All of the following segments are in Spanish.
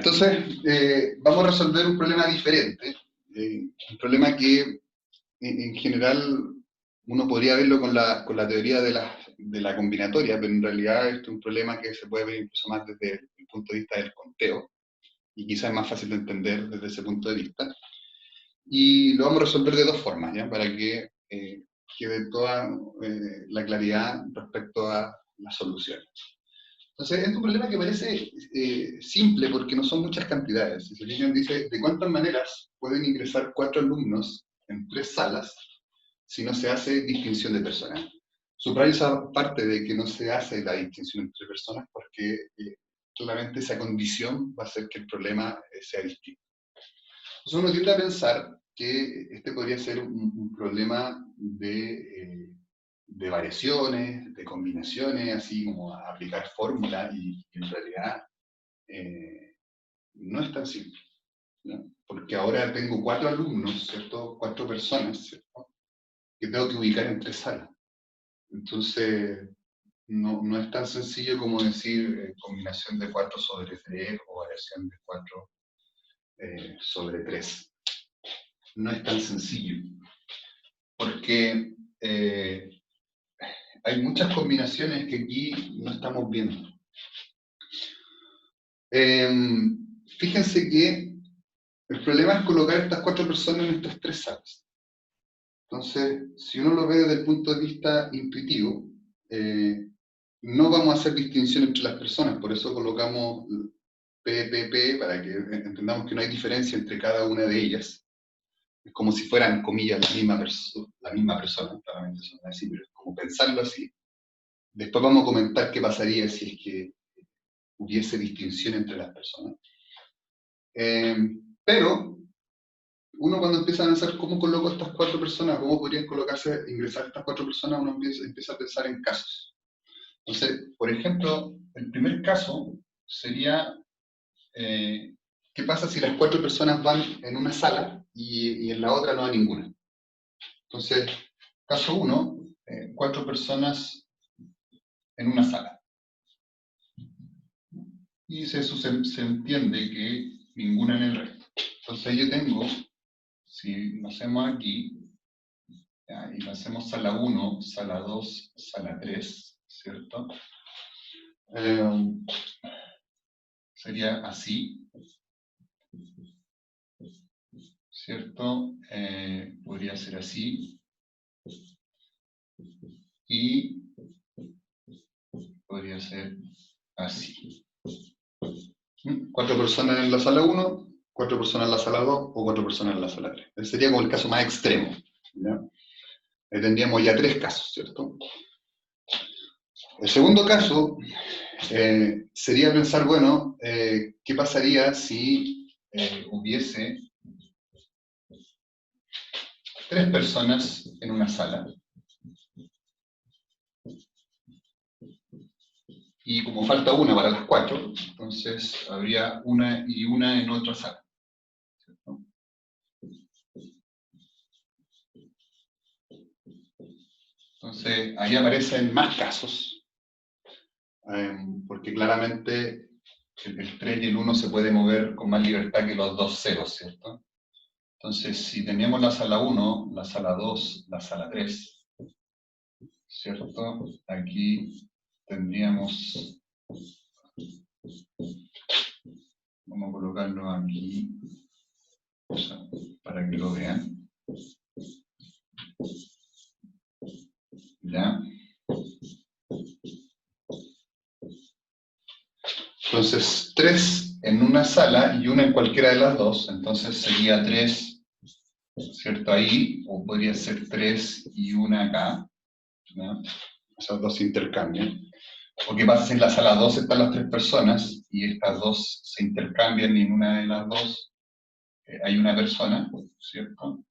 entonces vamos a resolver un problema diferente, un problema que en general uno podría verlo con la teoría de la combinatoria, pero en realidad este es un problema que se puede ver incluso más desde el punto de vista del conteo, y quizás es más fácil de entender desde ese punto de vista. Y lo vamos a resolver de dos formas, ¿ya? Para que quede toda la claridad respecto a las soluciones. Entonces, es un problema que parece simple porque no son muchas cantidades. Si se fijan, dice, ¿de cuántas maneras pueden ingresar 4 alumnos en 3 salas si no se hace distinción de personas? Subrayo esa parte de que no se hace la distinción entre personas porque claramente esa condición va a hacer que el problema sea distinto. Entonces uno tiende a pensar que este podría ser un problema de variaciones, de combinaciones, así como aplicar fórmulas, y en realidad no es tan simple, ¿no? Porque ahora tengo 4 alumnos, ¿cierto? 4 personas, ¿cierto? Que tengo que ubicar en 3 salas. Entonces, no es tan sencillo como decir combinación de 4 sobre 3 o variación de 4 sobre 3. No es tan sencillo, porque hay muchas combinaciones que aquí no estamos viendo. Fíjense que el problema es colocar estas 4 personas en estas 3 salas. Entonces, si uno lo ve desde el punto de vista intuitivo, no vamos a hacer distinción entre las personas, por eso colocamos PPP, para que entendamos que no hay diferencia entre cada una de ellas. Es como si fueran, comillas, la misma persona, claramente eso no es así, pero es como pensarlo así. Después vamos a comentar qué pasaría si es que hubiese distinción entre las personas. Pero uno cuando empieza a pensar cómo coloco estas 4 personas, cómo podrían ingresar estas 4 personas, uno empieza a pensar en casos. Entonces, por ejemplo, el primer caso sería, ¿qué pasa si las 4 personas van en una sala y en la otra no hay ninguna? Entonces, caso 1, 4 personas en una sala. Y se entiende que ninguna en el resto. Entonces yo tengo, si lo hacemos aquí, ya, y lo hacemos sala 1, sala 2, sala 3, ¿cierto? Sería así, ¿cierto? Podría ser así. Y podría ser así. 4 personas en la sala 1, 4 personas en la sala 2 o 4 personas en la sala 3. Ese sería como el caso más extremo, ¿ya? Tendríamos ya 3 casos, ¿cierto? El segundo caso sería pensar, bueno, ¿qué pasaría si hubiese 3 personas en una sala? Y como falta una para las 4, entonces habría una y una en otra sala, ¿cierto? Entonces, ahí aparecen más casos, porque claramente el 3 y el 1 se puede mover con más libertad que los dos ceros, ¿cierto? Entonces, si teníamos la sala 1, la sala 2, la sala 3, ¿cierto? Aquí tendríamos, vamos a colocarlo aquí, para que lo vean. ¿Ya? Entonces, 3 en una sala y una en cualquiera de las dos, entonces sería 3, ¿cierto? Ahí, o podría ser 3 y una acá, ¿no? Esas dos se intercambian. O qué pasa si en la sala 2 están las 3 personas y estas dos se intercambian y en una de las dos hay una persona, ¿cierto?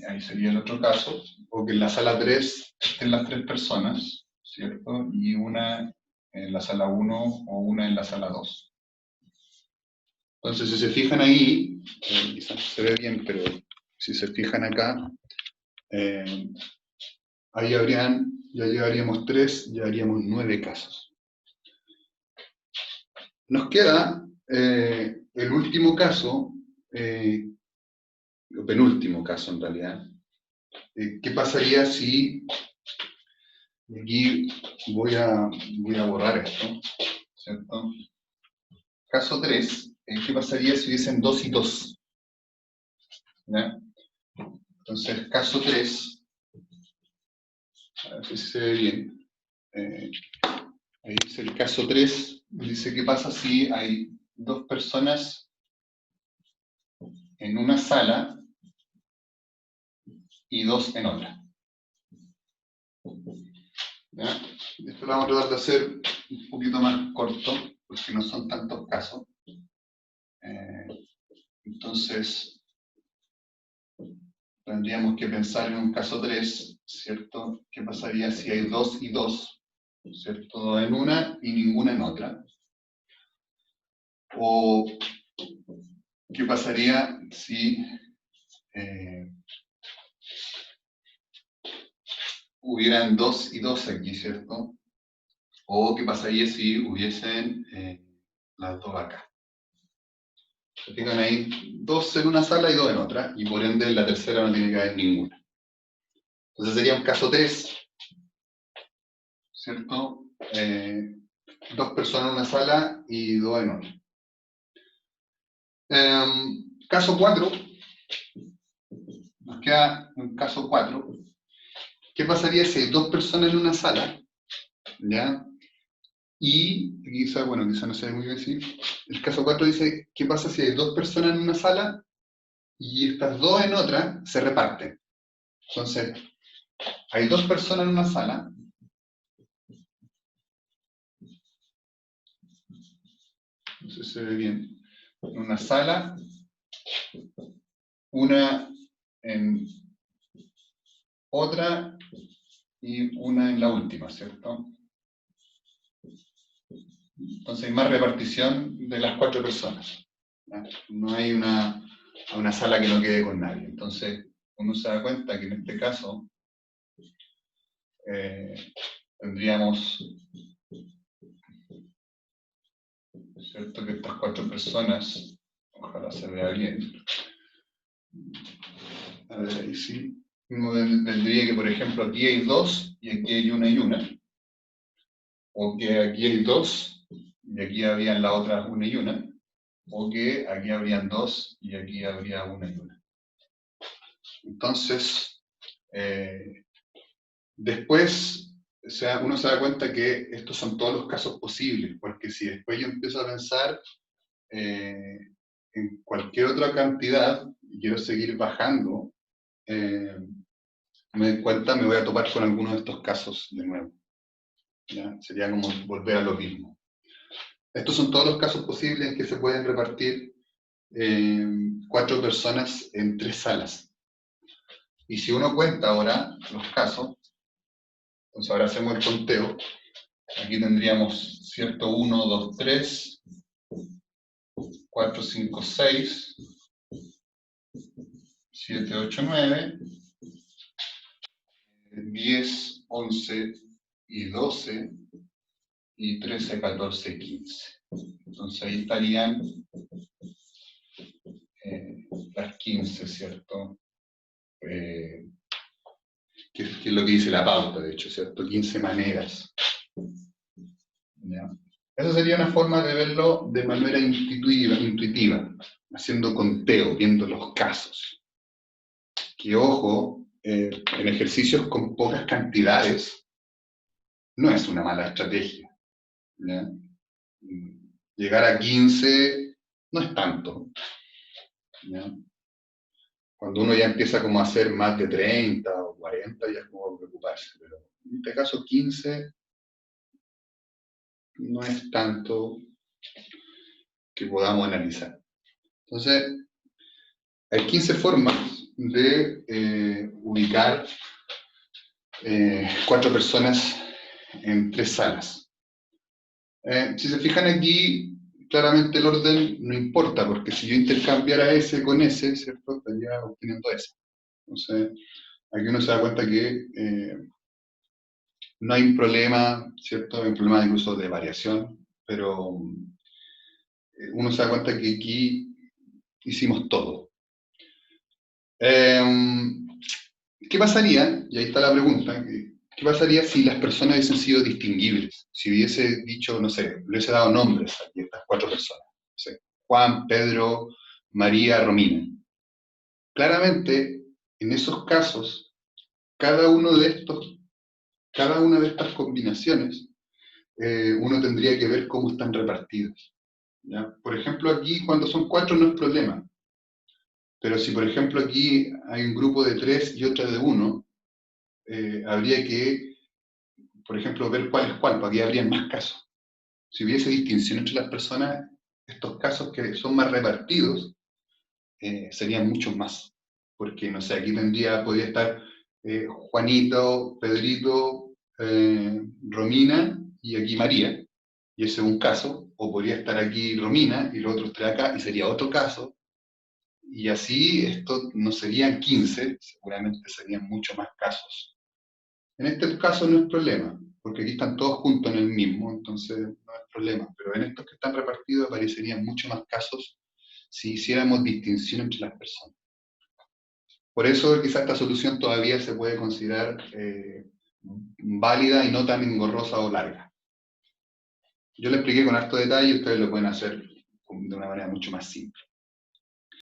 Ahí sería el otro caso. O que en la sala 3 estén las 3 personas, ¿cierto? Y una en la sala 1 o una en la sala 2. Entonces, si se fijan ahí, quizás no se ve bien, pero si se fijan acá, ahí ya llevaríamos 3, llevaríamos 9 casos. Nos queda el último caso, el penúltimo caso en realidad, ¿qué pasaría si, aquí voy a borrar esto, ¿cierto? Caso 3, ¿qué pasaría si hubiesen 2 y 2? ¿Ya? Entonces, caso 3, a ver si se ve bien. Ahí dice el caso 3, dice qué pasa si hay 2 personas en una sala y 2 en otra. ¿Ya? Esto lo vamos a tratar de hacer un poquito más corto, porque no son tantos casos. Entonces, tendríamos que pensar en un caso 3, ¿cierto? ¿Qué pasaría si hay 2 y 2, ¿cierto? 2 en una y ninguna en otra. O, ¿qué pasaría si hubieran 2 y 2 aquí, ¿cierto? O, ¿qué pasaría si hubiesen las 2 acá? Se fijan ahí, 2 en una sala y 2 en otra, y por ende en la tercera no tiene que haber ninguna. Entonces sería un caso 3, ¿cierto? 2 personas en una sala y 2 en otra. Caso 4, nos queda un caso 4. ¿Qué pasaría si hay 2 personas en una sala? ¿Ya? Y quizá, bueno, quizá no se ve muy bien así. El caso 4 dice, ¿qué pasa si hay 2 personas en una sala y estas 2 en otra se reparten? Entonces, hay 2 personas en una sala. No sé si se ve bien. En una sala, una en otra y una en la última, ¿cierto? Entonces hay más repartición de las 4 personas. ¿Ya? No hay una sala que no quede con nadie. Entonces uno se da cuenta que en este caso tendríamos, ¿cierto? Que estas 4 personas, ojalá se vea bien. A ver, ahí sí. Uno tendría que, por ejemplo, aquí hay 2 y aquí hay una y una. O que aquí hay 2 y aquí habrían las otras una y una. O que aquí habrían 2 y aquí habría una y una. Entonces, después, o sea, uno se da cuenta que estos son todos los casos posibles, porque si después yo empiezo a pensar en cualquier otra cantidad y quiero seguir bajando, me doy cuenta, me voy a topar con alguno de estos casos de nuevo. ¿Ya? Sería como volver a lo mismo. Estos son todos los casos posibles en que se pueden repartir 4 personas en 3 salas. Y si uno cuenta ahora los casos, entonces ahora hacemos el conteo, aquí tendríamos, ¿cierto? 1, 2, 3, 4, 5, 6, 7, 8, 9, 10, 11 y 12, y 13, 14, 15. Entonces ahí estarían las 15, ¿cierto? Que es lo que dice la pauta, de hecho, ¿cierto? 15 maneras. ¿Ya? Esa sería una forma de verlo de manera intuitiva, haciendo conteo, viendo los casos. Que ojo, en ejercicios con pocas cantidades, no es una mala estrategia. ¿Ya? Llegar a 15 no es tanto. ¿Ya? Cuando uno ya empieza como a hacer más de 30 o 40, ya es como preocuparse. Pero en este caso 15 no es tanto que podamos analizar. Entonces, hay 15 formas de ubicar 4 personas en 3 salas. Si se fijan aquí, claramente el orden no importa, porque si yo intercambiara S con S, ¿cierto? Estaría obteniendo S. Entonces, aquí uno se da cuenta que no hay un problema, ¿cierto? Hay un problema incluso de variación, pero uno se da cuenta que aquí hicimos todo. ¿Qué pasaría? Y ahí está la pregunta. ¿Qué pasaría si las personas hubiesen sido distinguibles? Si hubiese dicho, no sé, le hubiese dado nombres a estas 4 personas. No sé, Juan, Pedro, María, Romina. Claramente, en esos casos, cada uno de estos, cada una de estas combinaciones, uno tendría que ver cómo están repartidas. ¿Ya? Por ejemplo, aquí cuando son 4 no es problema. Pero si, por ejemplo, aquí hay un grupo de 3 y otro de 1, habría que, por ejemplo, ver cuál es cuál, porque habrían más casos. Si hubiese distinción entre las personas, estos casos que son más repartidos serían muchos más. Porque, no sé, aquí podría estar Juanito, Pedrito, Romina y aquí María, y ese es un caso, o podría estar aquí Romina y los otros 3 acá, y sería otro caso, y así esto no serían 15, seguramente serían muchos más casos. En este caso no es problema, porque aquí están todos juntos en el mismo, entonces no es problema. Pero en estos que están repartidos aparecerían muchos más casos si hiciéramos distinción entre las personas. Por eso quizás esta solución todavía se puede considerar válida y no tan engorrosa o larga. Yo le expliqué con harto detalle y ustedes lo pueden hacer de una manera mucho más simple.